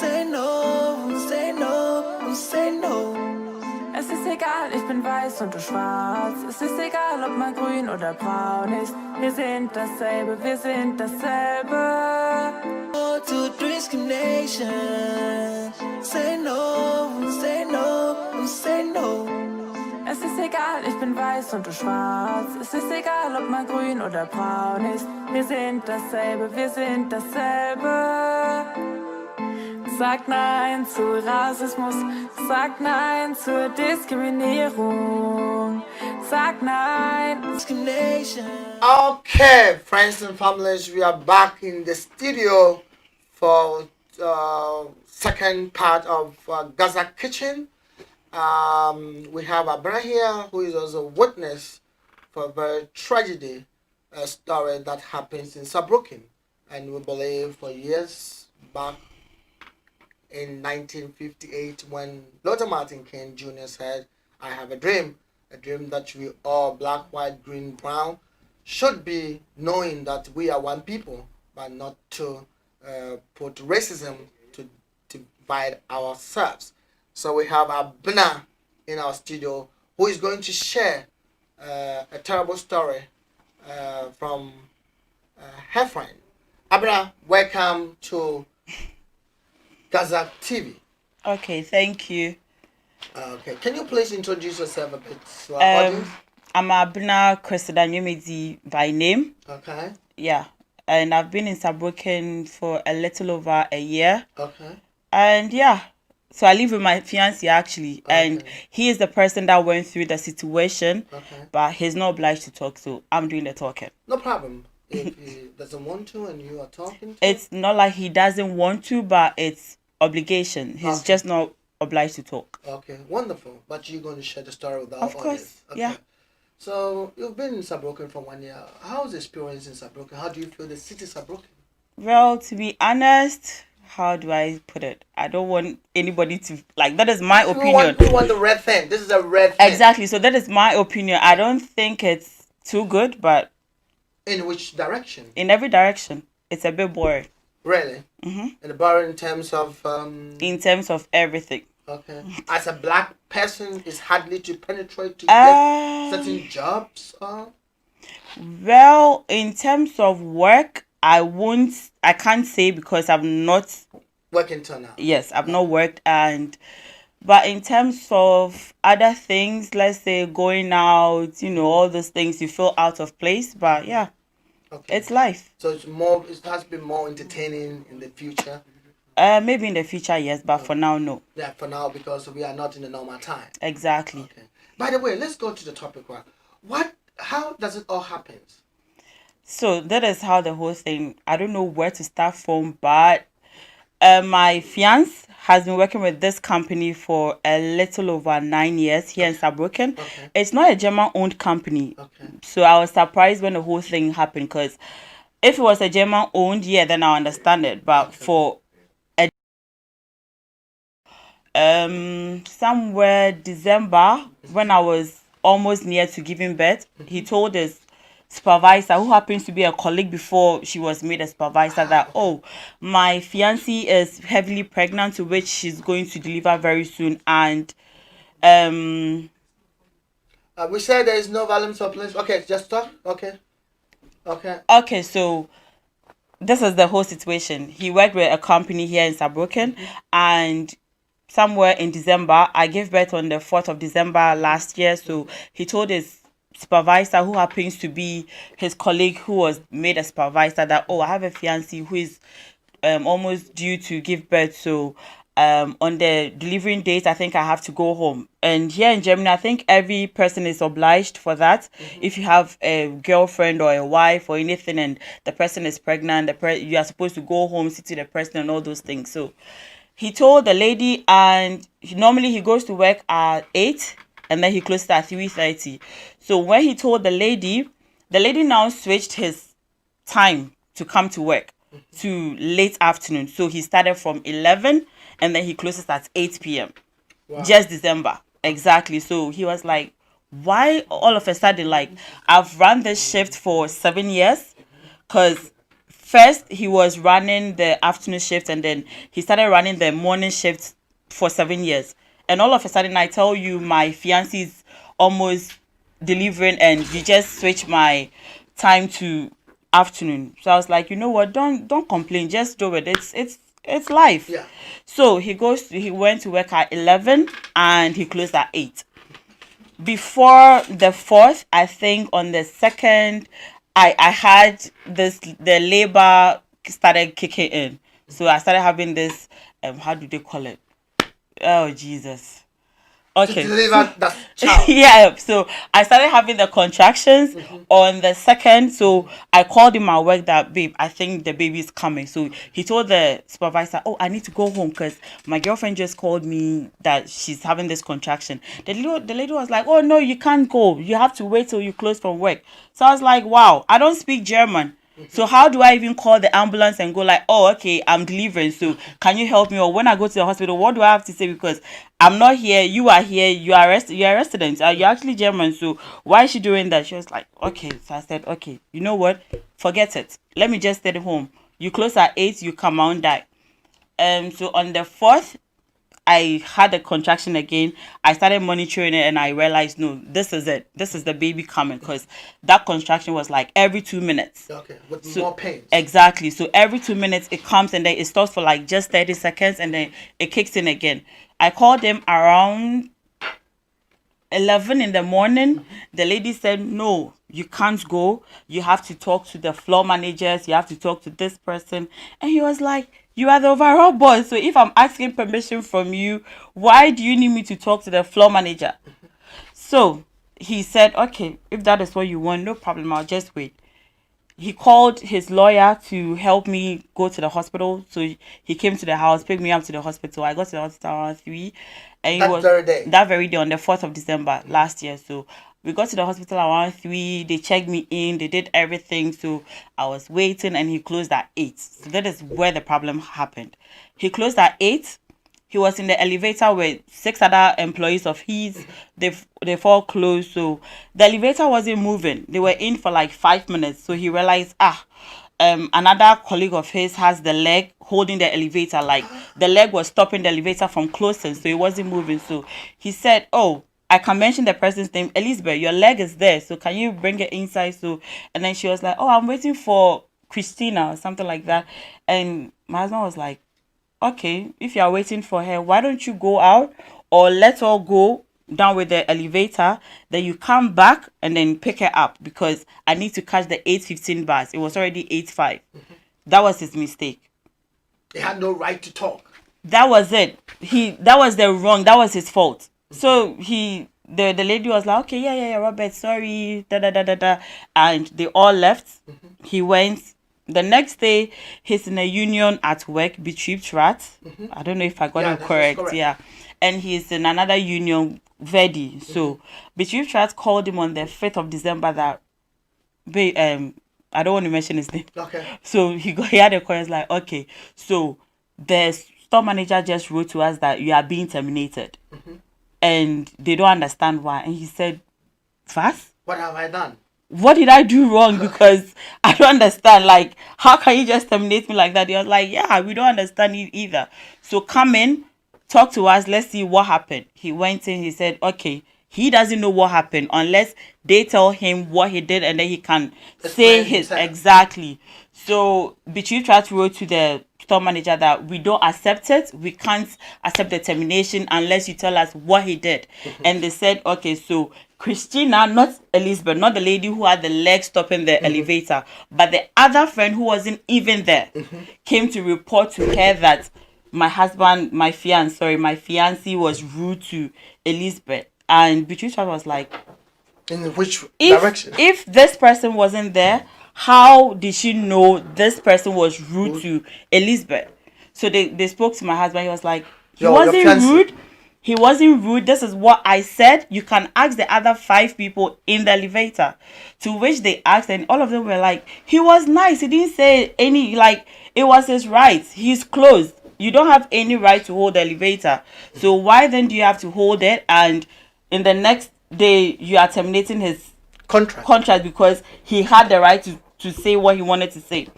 say no, say no, say no. Es ist egal, ich bin weiß und du schwarz. Es ist egal, ob man grün oder braun ist. Wir sind dasselbe, wir sind dasselbe. No to discrimination. Say no, say no, say no. Es ist egal, ich bin weiß und du schwarz. Es ist egal, ob man grün oder braun ist. Wir sind dasselbe, wir sind dasselbe. Sag Nein zu Rassismus, sag Nein zur Diskriminierung, sag Nein. Discrimination. Okay, friends and families, we are back in the studio for second part of Gaza Kitchen. We have Abena here, who is also a witness for a very tragedy story that happens in Saarbrüecken, and we believe for years back in 1958 when Luther Martin King Jr. said, "I have a dream that we all, black, white, green, brown, should be knowing that we are one people, but not to put racism to divide ourselves." So we have Abena in our studio, who is going to share a terrible story from her friend. Abena, welcome to Gaza TV. Okay, thank you. Okay, can you please introduce yourself a bit to our audience? I'm Abena Kwesidanwumezi by name. Okay. Yeah, and I've been in Saarbrüecken for a little over a year. Okay. And yeah, so I live with my fiancé actually, and he is the person that went through the situation, but he's not obliged to talk, so I'm doing the talking. No problem. If he doesn't want to and you are talking to It's not like he doesn't want to, but it's obligation. He's just not obliged to talk. Okay, wonderful. But you're going to share the story with our Of course, audience. Okay. yeah. So you've been in Saarbrüecken for 1 year. How's the experience in Saarbrüecken? How do you feel the city Saarbrüecken? Well, to be honest, how do I put it? I don't want anybody to, like, that is my opinion. We want the red thing. This is a red thing. Exactly. So that is my opinion. I don't think it's too good, but in which direction? In every direction. It's a bit boring. Really? Mm-hmm. And boring in terms of in terms of everything. Okay. As a black person, it's hardly to penetrate to get certain jobs. Well, in terms of work, I can't say because I'm not working till now. Yes, I've not worked, but in terms of other things, let's say going out, all those things, you feel out of place. But yeah, it's life. So it has to be more entertaining in the future. Maybe in the future, yes, but for now, no. Yeah, for now, because we are not in the normal time. Exactly. Okay. By the way, let's go to the topic. How does it all happen? So that is how the whole thing, I don't know where to start from, but my fiance has been working with this company for a little over 9 years here in Saarbrüecken. Okay. It's not a German-owned company. Okay. So I was surprised when the whole thing happened, because if it was a German-owned, yeah, then I understand it. But for somewhere December, when I was almost near to giving birth, he told his supervisor, who happens to be a colleague before she was made a supervisor, that, "Oh, my fiancée is heavily pregnant, to which she's going to deliver very soon." And we said there is no volume for place. Okay, just stop. Okay, so this is the whole situation. He worked with a company here in Saarbrüecken, and somewhere in December, I gave birth on the 4th of December last year. So he told his supervisor, who happens to be his colleague who was made a supervisor, that, "Oh, I have a fiancé who is almost due to give birth. So on the delivering date, I think I have to go home." And here in Germany, I think every person is obliged for that. If you have a girlfriend or a wife or anything and the person is pregnant, you are supposed to go home, sit with the person and all those things. So he told the lady, and normally he goes to work at 8 and then he closes at 3:30. So when he told the lady now switched his time to come to work to late afternoon. So he started from 11 and then he closes at 8 p.m. Wow. Just December. Exactly. So he was like, why all of a sudden? Like, I've run this shift for 7 years, because first he was running the afternoon shift, and then he started running the morning shift for 7 years. And all of a sudden, I tell you, my fiancé is almost delivering, and you just switch my time to afternoon. So I was like, you know what? Don't complain. Just do it. It's life. Yeah. So he went to work at 11 and he closed at 8. Before the 4th, I think on the 2nd, I had the labor started kicking in. So I started having this, how do they call it? Oh, Jesus. Okay. To deliver that child. Yeah, so I started having the contractions on the 2nd. So I called him at work that, babe, I think the baby is coming. So he told the supervisor, oh, I need to go home because my girlfriend just called me that she's having this contraction. The lady was like, oh, no, you can't go. You have to wait till you close from work. So I was like, wow, I don't speak German. So how do I even call the ambulance and go like, oh, okay, I'm delivering, so can you help me? Or when I go to the hospital, what do I have to say? Because I'm not here, you are here, you're a resident, you're actually German, so why is she doing that? She was like, okay. So I said, okay, you know what? Forget it. Let me just stay home. You close at 8, you come out and die. So on the 4th, I had a contraction again. I started monitoring it and I realized, no, this is it. This is the baby coming, because that contraction was like every 2 minutes. Okay, with more pain. Exactly. So every 2 minutes it comes and then it stops for like just 30 seconds and then it kicks in again. I called them around 11 in the morning. The lady said, no, you can't go. You have to talk to the floor managers. You have to talk to this person. And he was like, you are the overall boss. So if I'm asking permission from you, why do you need me to talk to the floor manager? So he said, okay, if that is what you want, no problem. I'll just wait. He called his lawyer to help me go to the hospital. So he came to the house, picked me up to the hospital. I got to the hospital around 3. And that very day on the 4th of December last year. So we got to the hospital around 3. They checked me in. They did everything. So I was waiting and he closed at 8. So that is where the problem happened. He closed at 8. He was in the elevator with 6 other employees of his. They've all closed. So the elevator wasn't moving. They were in for like 5 minutes. So he realized, another colleague of his has the leg holding the elevator. Like the leg was stopping the elevator from closing. So it wasn't moving. So he said, oh, I can mention the person's name, Elizabeth, your leg is there. So can you bring it inside? So, and then she was like, oh, I'm waiting for Christina or something like that. And my husband was like, okay, if you are waiting for her, why don't you go out, or let's all go down with the elevator, then you come back and then pick her up, because I need to catch the 8:15 bus. It was already 8:05. That was his mistake. They had no right to talk. That was it. That was his fault. So the lady was like, okay, yeah, Robert, sorry, and they all left. He went. The next day, he's in a union at work, Betriebsrat. I don't know if I got it correct. Yeah. And he's in another union, Verdi. So Betriebsrat called him on the 5th of December that, I don't want to mention his name. Okay. So he had a call. It's like, okay, so the store manager just wrote to us that you are being terminated. And they don't understand why. And he said, "Fast? What have I done? What did I do wrong? Because I don't understand. Like, how can you just terminate me like that?" They was like, yeah, we don't understand it either. So come in, talk to us. Let's see what happened. He went in. He said, okay, he doesn't know what happened unless they tell him what he did, and then he can say his exactly. So Betriebsrat wrote to the store manager that we don't accept it. We can't accept the termination unless you tell us what he did. And they said, okay, so Christina, not Elizabeth, not the lady who had the leg stopping the elevator, but the other friend who wasn't even there, came to report to her that my fiancé was rude to Elizabeth. And Betriebsrat was like, in which direction? If this person wasn't there, how did she know this person was rude to Elizabeth? So they spoke to my husband. He was like, he wasn't rude. He wasn't rude. This is what I said. You can ask the other 5 people in the elevator. To which they asked, and all of them were like, he was nice. He didn't say any, like, it was his right. He's closed. You don't have any right to hold the elevator. So why then do you have to hold it? And in the next day, you are terminating his contract because he had the right to say what he wanted to say.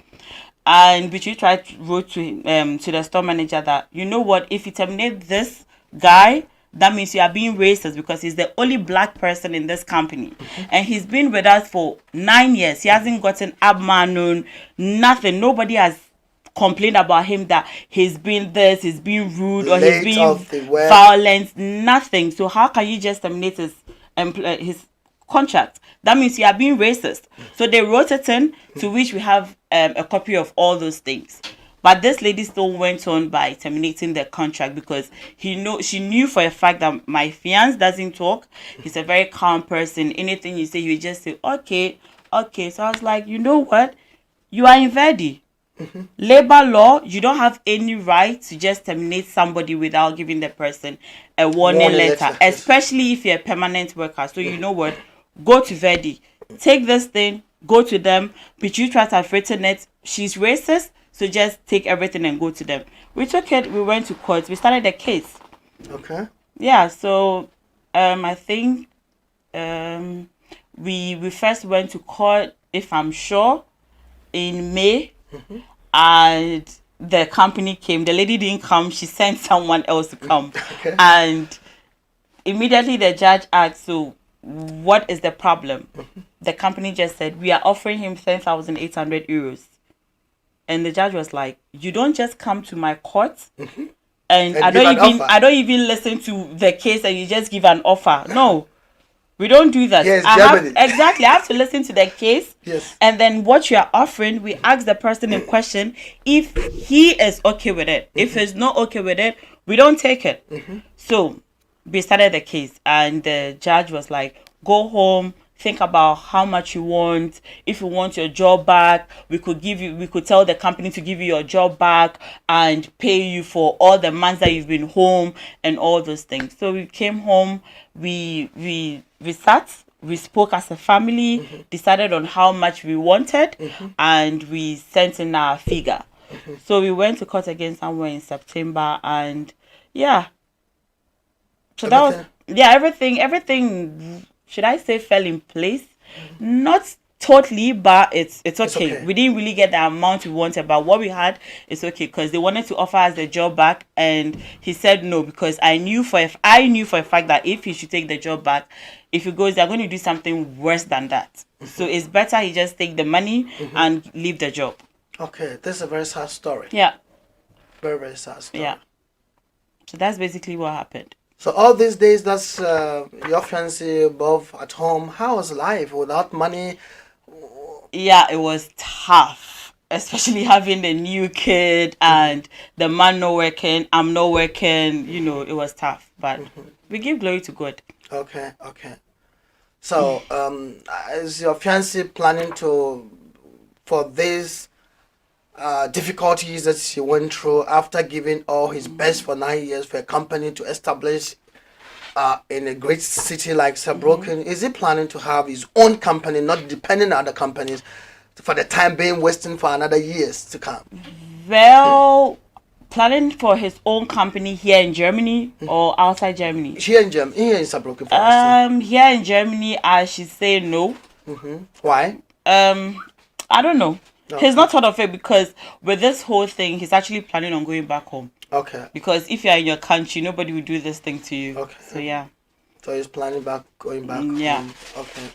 And Bichi wrote to the store manager that, you know what, if you terminate this guy, that means you are being racist because he's the only black person in this company. And he's been with us for 9 years. He hasn't gotten abmanon, nothing. Nobody has complained about him that he's been this, he's been rude, or he's been violent, nothing. So how can you just terminate his contract? That means you are being racist. So they wrote it in, to which we have a copy of all those things. But this lady still went on by terminating the contract because she knew for a fact that my fiance doesn't talk. He's a very calm person. Anything you say, you just say, okay. So I was like, you know what? You are in Verdi. Labor law, you don't have any right to just terminate somebody without giving the person a warning letter, especially if you're a permanent worker. So you know what? Go to Verdi. Take this thing, go to them. But you try to have written it. She's racist. So just take everything and go to them. We took it. We went to court. We started the case. Okay. Yeah. So, I think, we first went to court, if I'm sure, in May, and the company came. The lady didn't come. She sent someone else to come, Okay. And immediately the judge asked, "So, what is the problem?" The company just said, "We are offering him 10,800 euros." And the judge was like, "You don't just come to my court and I don't even listen to the case and you just give an offer. No, we don't do that. Yes, exactly. I have to listen to the case. Yes. And then what you are offering, we ask the person in question if he is okay with it. If he's not okay with it, we don't take it." So we started the case, and the judge was like, "Go home. Think about how much you want. If you want your job back, we could tell the company to give you your job back and pay you for all the months that you've been home and all those things." So we came home, we sat, we spoke as a family, decided on how much we wanted, and we sent in our figure. So we went to court again somewhere in September, and yeah. So that was everything. Should I say fell in place? Not totally, but it's okay. We didn't really get the amount we wanted, but what we had is okay because they wanted to offer us the job back, and he said no because I knew for a fact that if he should take the job back, if he goes, they're going to do something worse than that. So it's better he just take the money and leave the job. Okay, this is a very sad story. Yeah. Very, very sad story. Yeah. So that's basically what happened. So all these days, that's your fiancé above at home. How was life without money? Yeah, it was tough, especially having the new kid and the man not working, I'm not working. It was tough, but we give glory to God. Okay. So, is your fiancé planning for these difficulties that he went through after giving all his best for 9 years for a company to establish in a great city like Saarbrüecken? Is he planning to have his own company, not depending on other companies, for the time being, wasting for another years to come? Well, planning for his own company here in Germany or outside Germany? Here in Saarbrücken. Here in Germany, I should say no. Why? I don't know. Okay. He's not thought of it because with this whole thing, he's actually planning on going back home. Okay. Because if you're in your country, nobody will do this thing to you. Okay. So yeah. So he's planning going back yeah. home. Okay.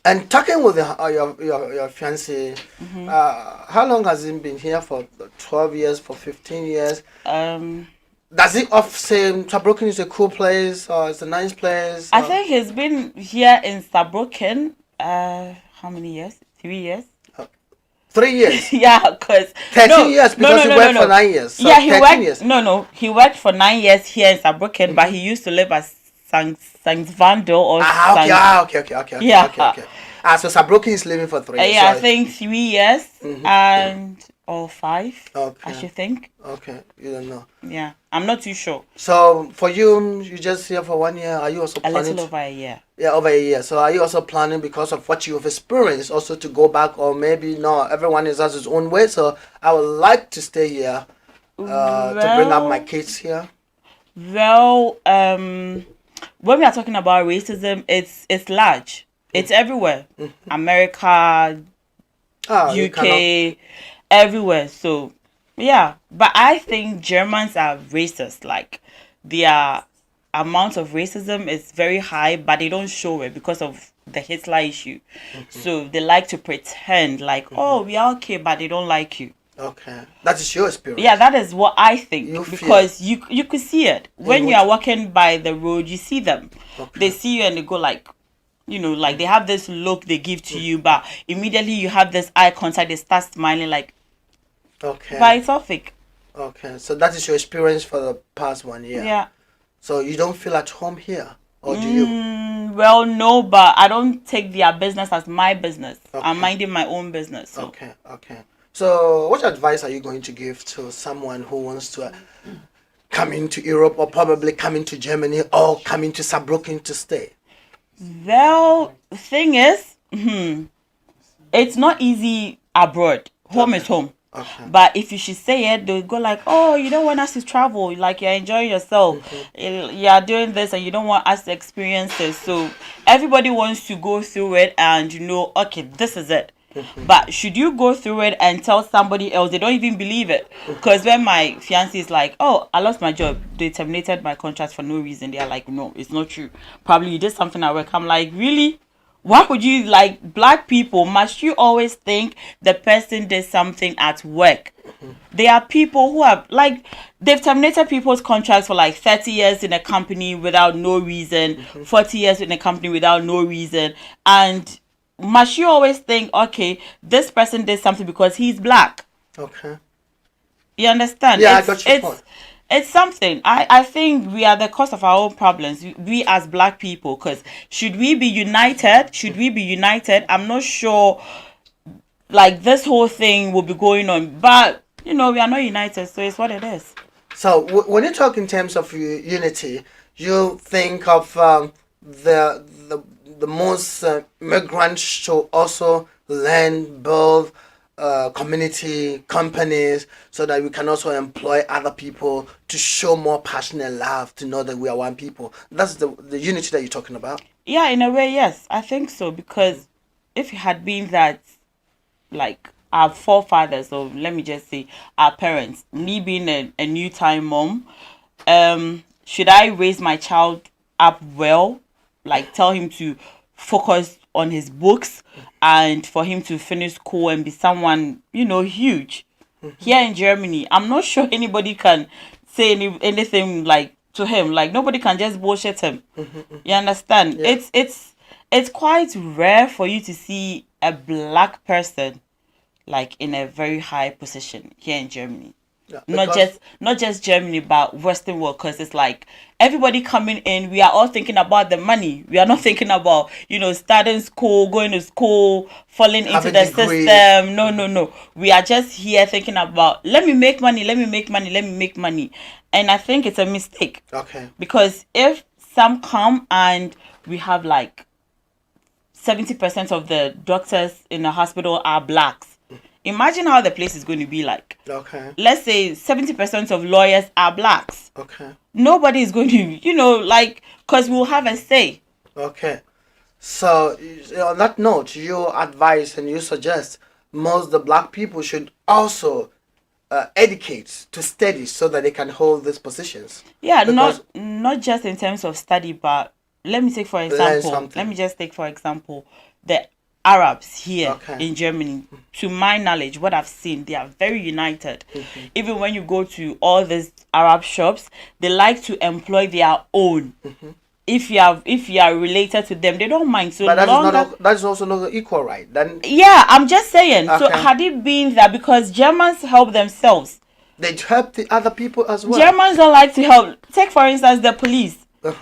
And talking with your fiancé, how long has he been here for? 12 years, for 15 years? Does he say Saarbrücken is a cool place or it's a nice place? I think he's been here in Saarbrücken. How many years? 3 years? 3 years? Yeah, because 13 years because he worked for 9 years. So yeah, he 13 worked. Years. No, he worked for 9 years here in Saarbrücken, but he used to live at St. Vandel or okay. Yeah. Okay. So Saarbrücken is living for 3 years. Yeah, I think 3 years and or 5. Okay. I should think. Okay, you don't know. Yeah, I'm not too sure. So for you just here for 1 year. Are you also planning? A little over a year. Yeah, over a year. So are you also planning because of what you've experienced also to go back, or maybe no? Everyone has his own way. So I would like to stay here to bring up my kids here. Well, when we are talking about racism, it's large. It's everywhere. America, you UK, everywhere. So yeah, but I think Germans are racist. Like their amount of racism is very high, but they don't show it because of the Hitler issue. So they like to pretend like, oh, we are okay, but they don't like you. Okay, that is your experience. Yeah, that is what I think. You because you could see it when you are walking by the road. You see them. Okay. They see you and they go like, like they have this look they give to you, but immediately you have this eye contact. They start smiling like, okay, but it's all fake. Okay, so that is your experience for the past 1 year. Yeah. So you don't feel at home here, or do you? Well, no, but I don't take their business as my business. Okay. I'm minding my own business. So. Okay. So, what advice are you going to give to someone who wants to come into Europe, or probably come into Germany, or come into Saarbrücken to stay? Well, the thing is, it's not easy abroad. Home is home. Okay. But if you should say it, they'll go like, oh, you don't want us to travel. Like, you're enjoying yourself. You're doing this and you don't want us to experience this. So everybody wants to go through it and okay, this is it. But should you go through it and tell somebody else, they don't even believe it. Because when my fiancé is like, oh, I lost my job, they terminated my contract for no reason, they are like, no, it's not true. Probably you did something at work. I'm like, really? Why would you, like, black people, must you always think the person did something at work? There are people who have, like, they've terminated people's contracts for like 30 years in a company without no reason, 40 years in a company without no reason. And must you always think, okay, this person did something because he's black? Okay. You understand? Yeah, I got your point. It's something. I think we are the cause of our own problems. We as black people, because should we be united? I'm not sure, like, this whole thing will be going on. But, we are not united, so it's what it is. So, when you talk in terms of unity, you think of the most migrants should also learn, build community companies, so that we can also employ other people to show more passion and love, to know that we are one people. That's the unity that you're talking about. Yeah, in a way, yes, I think so. Because if it had been that, like, our forefathers, or let me just say our parents, me being a new time mom, should I raise my child up well, like tell him to focus on his books and for him to finish school and be someone, huge? Here in Germany, I'm not sure anybody can say anything like to him. Like, nobody can just bullshit him. You understand? Yeah. It's quite rare for you to see a black person like in a very high position here in Germany. Yeah, not just Germany, but Western world, because it's like everybody coming in, we are all thinking about the money. We are not thinking about, starting school, going to school, falling into the system. No. We are just here thinking about, let me make money. And I think it's a mistake. Okay. Because if some come and we have like 70% of the doctors in the hospital are blacks, imagine how the place is going to be like. Okay. Let's say 70% of lawyers are blacks. Okay. Nobody is going to, because we'll have a say. Okay. So, on that note, you advise and you suggest most of the black people should also educate to study so that they can hold these positions. Yeah, not just in terms of study, but let me take for example. Let me just take for example the Arabs here in Germany. To my knowledge, what I've seen, they are very united. Even when you go to all these Arab shops, they like to employ their own. If you are related to them, they don't mind. So, but that is also not equal, right? Then yeah, I'm just saying. Okay. So had it been that, because Germans help themselves, they help the other people as well. Germans don't like to help. Take for instance the police.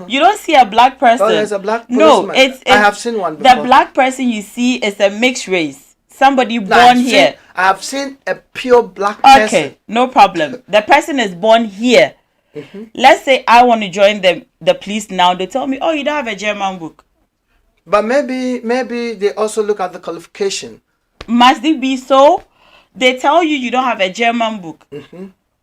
You don't see a black person. Oh, there's a black policeman. No, I have seen one before. The black person you see is a mixed race. Somebody born here. I have seen a pure black person. Okay, no problem. The person is born here. Let's say I want to join the police now. They tell me, oh, you don't have a German book. But maybe they also look at the qualification. Must it be so? They tell you don't have a German book.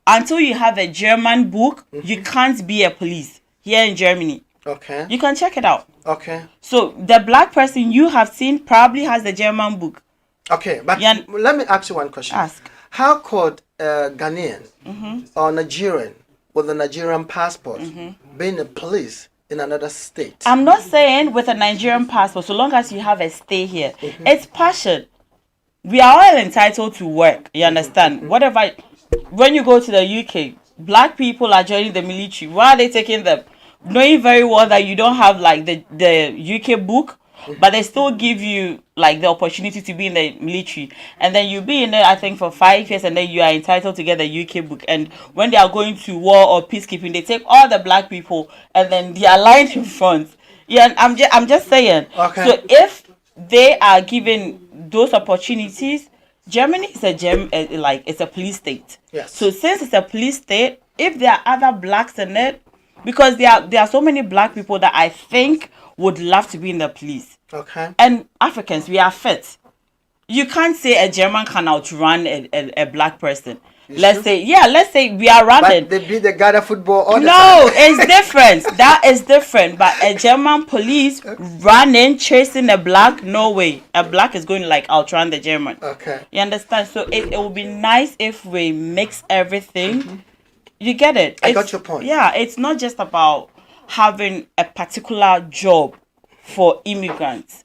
Until you have a German book, you can't be a police here in Germany. Okay. You can check it out. Okay. So the black person you have seen probably has the German book. Okay, but Yeah. let me ask you one question. Ask. How could a Ghanaian or Nigerian with a Nigerian passport being a police in another state? I'm not saying with a Nigerian passport, so long as you have a stay here. It's passion. We are all entitled to work. You understand? Whatever. When you go to the UK, black people are joining the military. Why are they taking them? Knowing very well that you don't have like the UK book, but they still give you like the opportunity to be in the military, and then you be in there I think for 5 years, and then you are entitled to get the UK book. And when they are going to war or peacekeeping, they take all the black people and then they are lined in front. Yeah, I'm just saying. Okay. So if they are given those opportunities, Germany is it's a police state. Yes. So since it's a police state, if there are other blacks in it, because there are so many black people that I think would love to be in the police. Okay. And Africans, we are fit. You can't say a German can outrun a black person. Let's say we are running. But they beat the Ghana football all the time. No, it's different. That is different. But a German police running, chasing a black, no way. A black is going to like outrun the German. Okay. You understand? So it would be nice if we mix everything. You get it? I got your point. Yeah, it's not just about having a particular job for immigrants.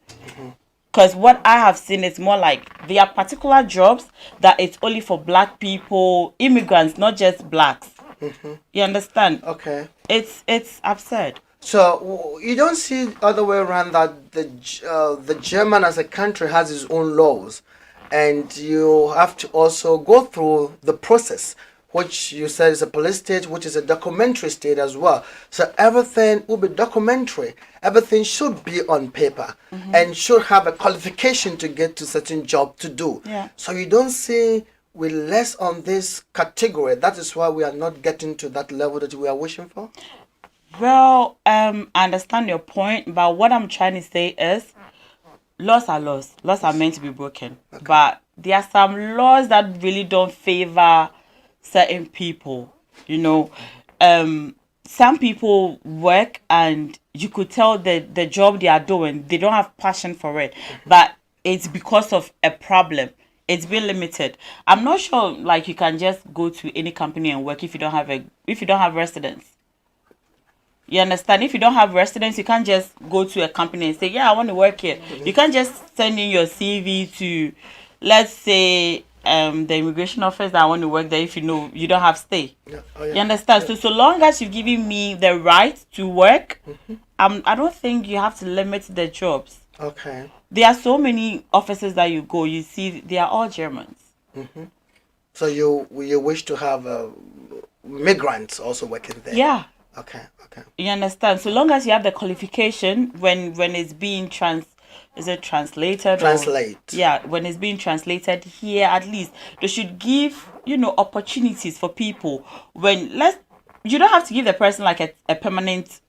Because what I have seen is more like there are particular jobs that it's only for black people, immigrants, not just blacks. You understand? Okay. It's absurd. So you don't see the other way around that the German as a country has its own laws, and you have to also go through the process, which you said is a police state, which is a documentary state as well. So everything will be documentary. Everything should be on paper and should have a qualification to get to certain job to do. Yeah. So you don't see we're less on this category. That is why we are not getting to that level that we are wishing for. Well, I understand your point, but what I'm trying to say is laws are laws. Laws are meant to be broken. Okay. But there are some laws that really don't favor certain people. You know, some people work and you could tell that the job they are doing, they don't have passion for it, but it's because of a problem. It's been limited. I'm not sure like you can just go to any company and work if you don't have residence. You understand? If you don't have residence, you can't just go to a company and say, yeah, I want to work here. You can't just send in your CV to, let's say, the immigration office that I want to work there if you know you don't have stay. Yeah. Oh, yeah. You understand? Yeah. So long as you've given me the right to work, I don't think you have to limit the jobs. Okay. There are so many offices that you go, you see, they are all Germans. So you wish to have migrants also working there? Yeah. Okay. You understand? So long as you have the qualification when it's being translated? Translate. When it's being translated here, at least they should give, opportunities for people. You don't have to give the person like a permanent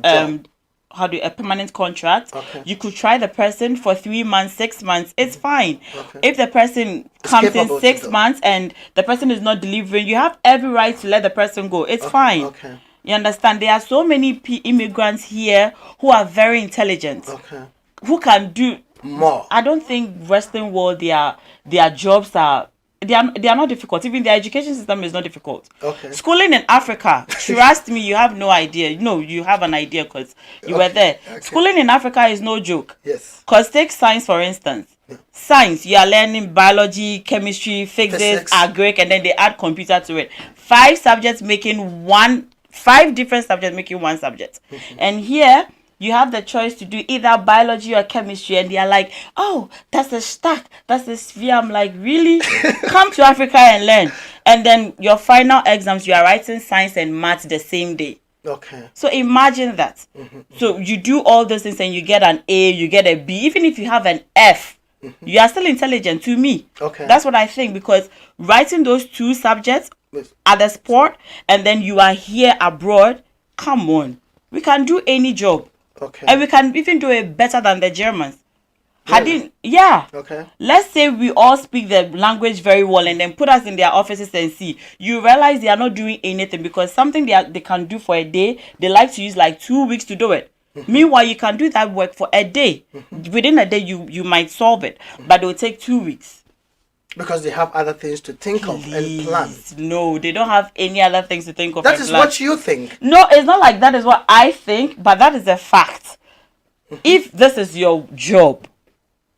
a permanent contract. Okay. You could try the person for 3 months, 6 months. It's fine. Okay. If the person comes in 6 months and the person is not delivering, you have every right to let the person go. It's fine. Okay. You understand? There are so many immigrants here who are very intelligent. Okay. Who can do more. I don't think Western world their jobs are not difficult. Even their education system is not difficult. Okay. Schooling in Africa, trust me, you have no idea. No, you have an idea because you were there. Okay. Schooling in Africa is no joke. Yes. Because take science for instance. Yeah. Science, you are learning biology, chemistry, physics, agric, and then they add computer to it. 5 different subjects making one subject. And here you have the choice to do either biology or chemistry, and they are like, oh, that's a stack, that's a sphere. I'm like, really? Come to Africa and learn. And then your final exams, you are writing science and maths the same day. Okay. So imagine that. So you do all those things and you get an A, you get a B. Even if you have an F, you are still intelligent to me. Okay. That's what I think, because writing those 2 subjects at the sport and then you are here abroad, come on. We can do any job. Okay. And we can even do it better than the Germans. Really? Okay. Let's say we all speak the language very well and then put us in their offices and see. You realize they are not doing anything because something they can do for a day, they like to use like 2 weeks to do it. Meanwhile, you can do that work for a day. Within a day, you might solve it, but it will take 2 weeks. Because they have other things to think of and plan. No, they don't have any other things to think of. That is what you think. No, it's not like that is what I think, but that is a fact. If this is your job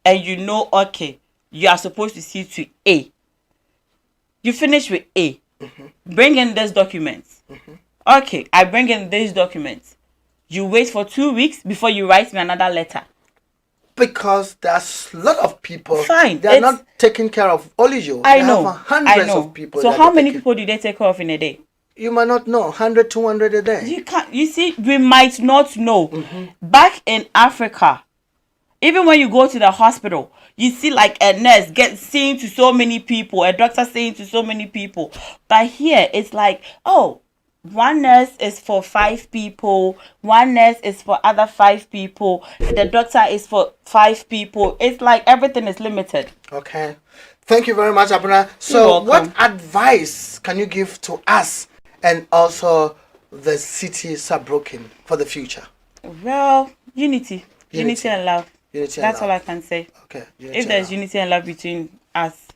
and you know, okay, you are supposed to see to A, you finish with A, bring in these documents. Okay, I bring in these documents. You wait for 2 weeks before you write me another letter. Because there's a lot of people. Fine. They're not taking care of only you. I know. Hundreds of people. So how many people do they take care of in a day? You might not know. 100, 200 a day. You can't. You see, we might not know. Back in Africa, even when you go to the hospital, you see like a nurse seeing to so many people, a doctor saying to so many people. But here, it's like, oh, one nurse is for 5 people, one nurse is for other 5 people, the doctor is for 5 people. It's like everything is limited. Okay. Thank you very much, Abena. So what advice can you give to us and also the city Saarbrüecken for the future? Well, unity and love. That's all I can say. Okay. If there's unity and love between us,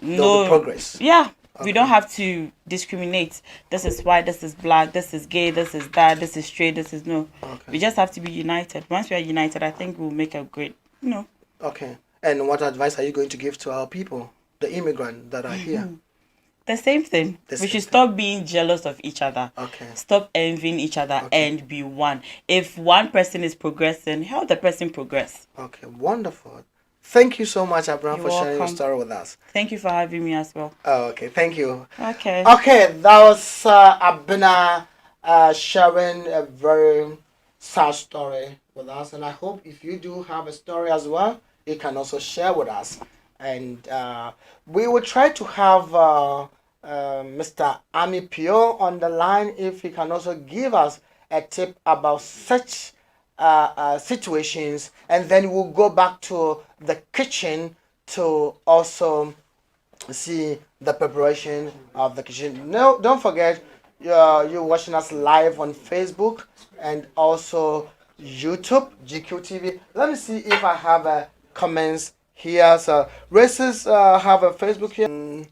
no progress. Yeah. Okay. We don't have to discriminate. This is white, this is black, this is gay, this is that, this is straight, this is no. Okay. We just have to be united. Once we are united, I think we'll make a great, Okay. And what advice are you going to give to our people, the immigrants that are here? The same thing. We should stop being jealous of each other. Okay. Stop envying each other and be one. If one person is progressing, help the person progress. Okay, wonderful. Thank you so much, Abena, for sharing your story with us. Thank you for having me as well. Oh, okay, thank you. Okay. Okay, that was Abena sharing a very sad story with us. And I hope if you do have a story as well, you can also share with us. And we will try to have Mr. Ami Pio on the line if he can also give us a tip about such situations, and then we'll go back to the kitchen to also see the preparation of the kitchen. No, don't forget, you're watching us live on Facebook and also YouTube, GQTV. Let me see if I have comments here. So Racis have a Facebook here.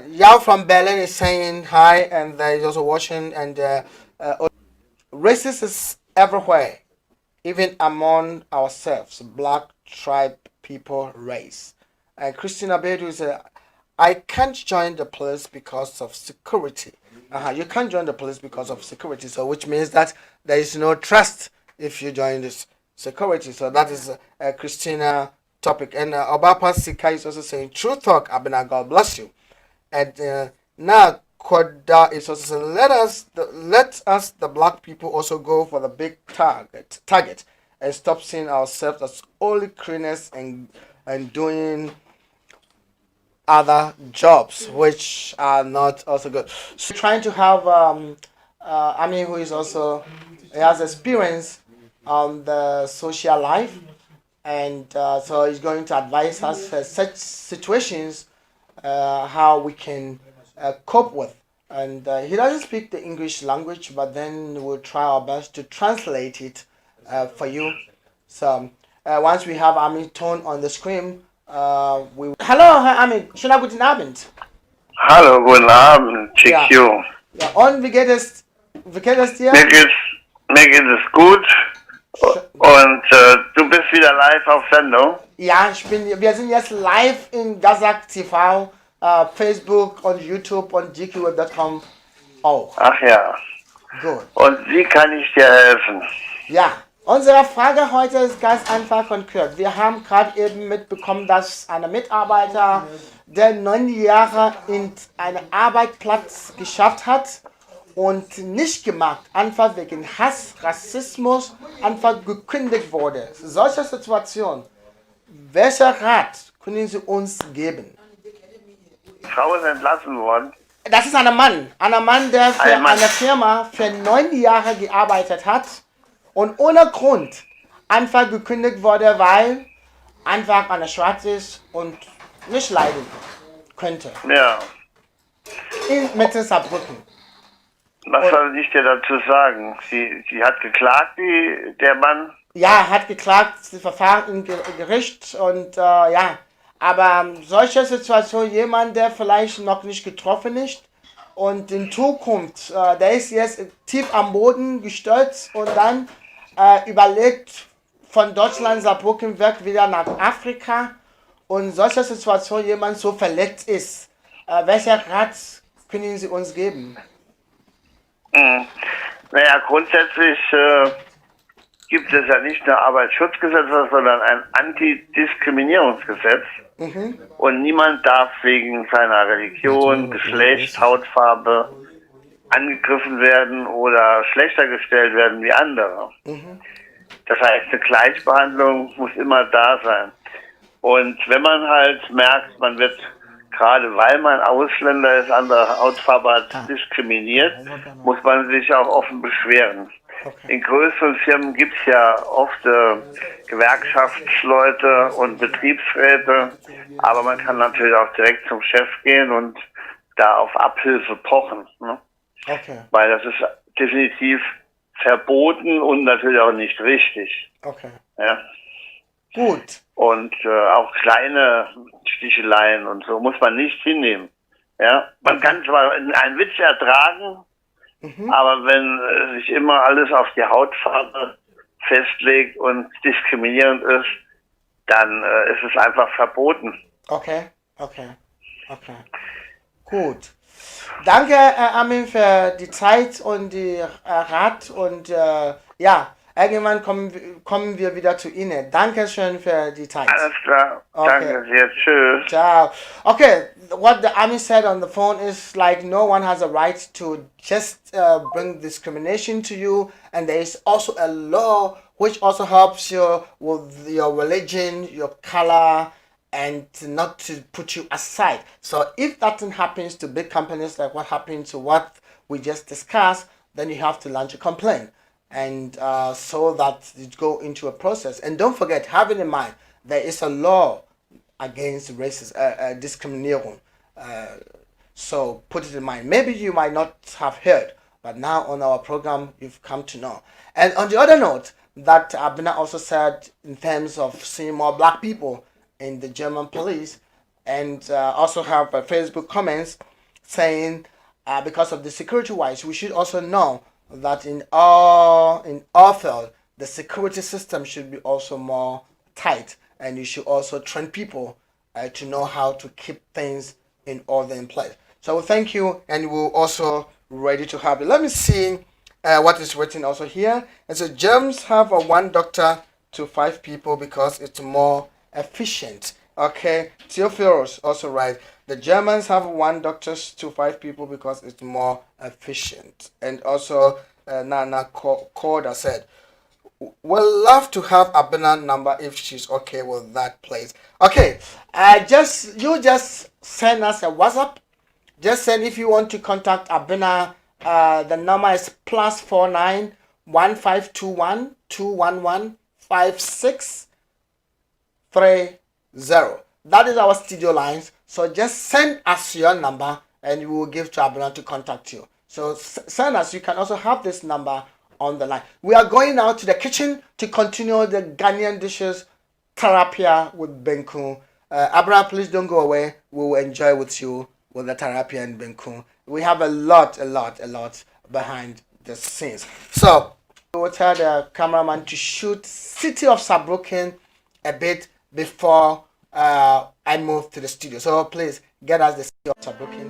Yao from Berlin is saying hi, and he's also watching. And Racis is everywhere, even among ourselves, black, tribe, people, race. And Christina Bedu said, I can't join the police because of security. You can't join the police because of security, so which means that there is no trust if you join this security. So that is Christina topic. And Obapa Sika is also saying, true talk, Abena, God bless you. And now Koda is also saying, let us the black people also go for the big target and stop seeing ourselves as only cleaners and doing other jobs which are not also good. So trying to have Ami, who is also has experience on the social life, and so he's going to advise us for such situations how we can cope with. And he doesn't speak the English language, but then we'll try our best to translate it for you. So once we have Ami tone on the screen, Hallo, Herr Ami, schönen guten Abend. Hallo, guten Abend, GQ. Ja, und wie geht es dir? Mir geht es gut. Und du bist wieder live auf Sendung? Ja, wir sind jetzt live in gotv-TV, Facebook und YouTube und GQTV auch. Ach ja. Gut. Und wie kann ich dir helfen? Ja, unsere Frage heute ist ganz einfach und kurz. Wir haben gerade eben mitbekommen, dass ein Mitarbeiter, der 9 Jahre in einen Arbeitsplatz geschafft hat und nicht gemacht, einfach wegen Hass, Rassismus, einfach gekündigt wurde. Solche Situation, welcher Rat können Sie uns geben? Frau ist entlassen worden. Das ist ein Mann, der für eine Firma für 9 Jahre gearbeitet hat und ohne Grund einfach gekündigt wurde, weil einfach eine Schwarz ist und nicht leiden könnte. Ja. In Saarbrücken. Was soll ich dir dazu sagen? Sie hat geklagt, der Mann? Ja, hat geklagt, das Verfahren im Gericht und ja, aber solche Situation, jemand, der vielleicht noch nicht getroffen ist und in Zukunft, der ist jetzt tief am Boden gestürzt und dann überlegt, von Deutschland, Saarbrücken weg wieder nach Afrika und solche Situation, jemand so verletzt ist, welcher Rat können Sie uns geben? Naja, grundsätzlich gibt es ja nicht nur Arbeitsschutzgesetz, sondern ein Antidiskriminierungsgesetz. Und niemand darf wegen seiner Religion, Geschlecht, Hautfarbe angegriffen werden oder schlechter gestellt werden wie andere. Das heißt, eine Gleichbehandlung muss immer da sein. Und wenn man halt merkt, man wird gerade weil man Ausländer ist, andere Hautfarbe hat, diskriminiert, muss man sich auch offen beschweren. In größeren Firmen gibt es ja oft Gewerkschaftsleute und Betriebsräte, aber man kann natürlich auch direkt zum Chef gehen und da auf Abhilfe pochen. Ne? Okay. Weil das ist definitiv verboten und natürlich auch nicht richtig. Okay. Ja. Gut. Und auch kleine Sticheleien und so muss man nicht hinnehmen. Ja, man kann zwar einen Witz ertragen, aber wenn sich immer alles auf die Hautfarbe festlegt und diskriminierend ist, dann ist es einfach verboten. Okay. Gut. Danke, Armin, für die Zeit und die Rat und ja, irgendwann kommen wir wieder zu Ihnen. Dankeschön für die Zeit. Alles klar. Okay. Danke sehr. Tschüss. Ciao. Okay, what the Army said on the phone is like no one has a right to just bring discrimination to you, and there is also a law which also helps you with your religion, your color, and not to put you aside. So if that happens to big companies like what happened to what we just discussed, then you have to launch a complaint, and so that it go into a process. And don't forget, having in mind, there is a law against racist discrimination. So put it in mind. Maybe you might not have heard, but now on our program you've come to know. And on the other note, that Abena also said in terms of seeing more black people in the German police, and also have Facebook comments saying because of the security wise, we should also know that in all field the security system should be also more tight, and you should also train people to know how to keep things in order in place. So thank you, and we're also ready to have it. Let me see what is written also here. And so Germans have a 1 doctor to 5 people because it's more efficient. Okay, Theophilus also right. The Germans have 1 doctor to 5 people because it's more efficient. And also Nana Korda said, we'll love to have Abena number if she's okay with that, please. Okay, you just send us a WhatsApp. Just send if you want to contact Abena. The number is +49 1521 211 5630. That is our studio lines. So just send us your number and we will give to Abena to contact you. So send us. You can also have this number on the line. We are going now to the kitchen to continue the Ghanaian dishes terapia with Benku. Abena, please don't go away. We will enjoy with you with the terapia and Benku. We have a lot behind the scenes. So we will tell the cameraman to shoot city of Saarbrücken a bit before I move to the studio. So please get us the city of Saarbrücken.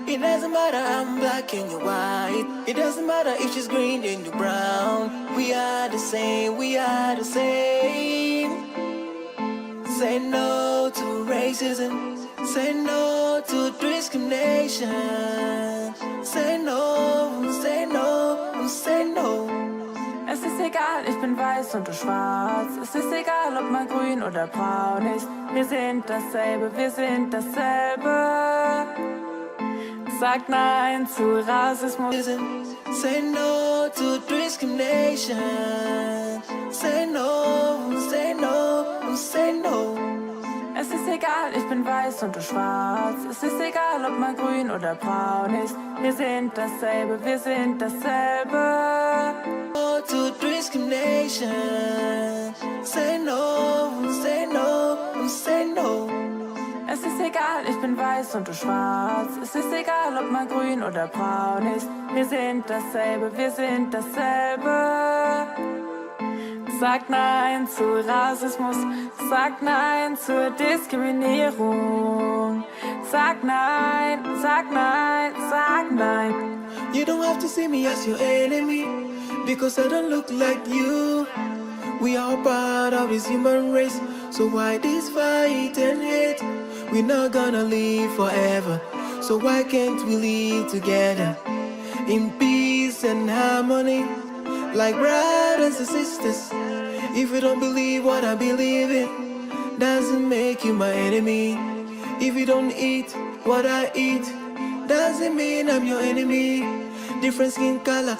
It doesn't matter, I'm black and you're white. It doesn't matter if she's green and you're brown. We are the same, we are the same. Say no to racism. Say no to discrimination. Say no, say no, say no. Es ist egal, ich bin weiß und du schwarz. Es ist egal, ob man grün oder braun ist. Wir sind dasselbe, wir sind dasselbe. Sag nein zu Rassismus. Say no to discrimination. Say no, say no, say no. Es ist egal, ich bin weiß und du schwarz. Es ist egal, ob man grün oder braun ist. Wir sind dasselbe, wir sind dasselbe. No to discrimination. Say no, say no, say no. Es ist egal, ich bin weiß und du schwarz. Es ist egal, ob man grün oder braun ist. Wir sind dasselbe, wir sind dasselbe. Sag nein zu Rassismus, sag nein zur Diskriminierung. Sag nein, sag nein, sag nein. You don't have to see me as your enemy, because I don't look like you. We are part of this human race, so why this fight and hate? We're not gonna live forever, so why can't we live together in peace and harmony, like brothers and sisters? If you don't believe what I believe in, doesn't make you my enemy. If you don't eat what I eat, doesn't mean I'm your enemy. Different skin color,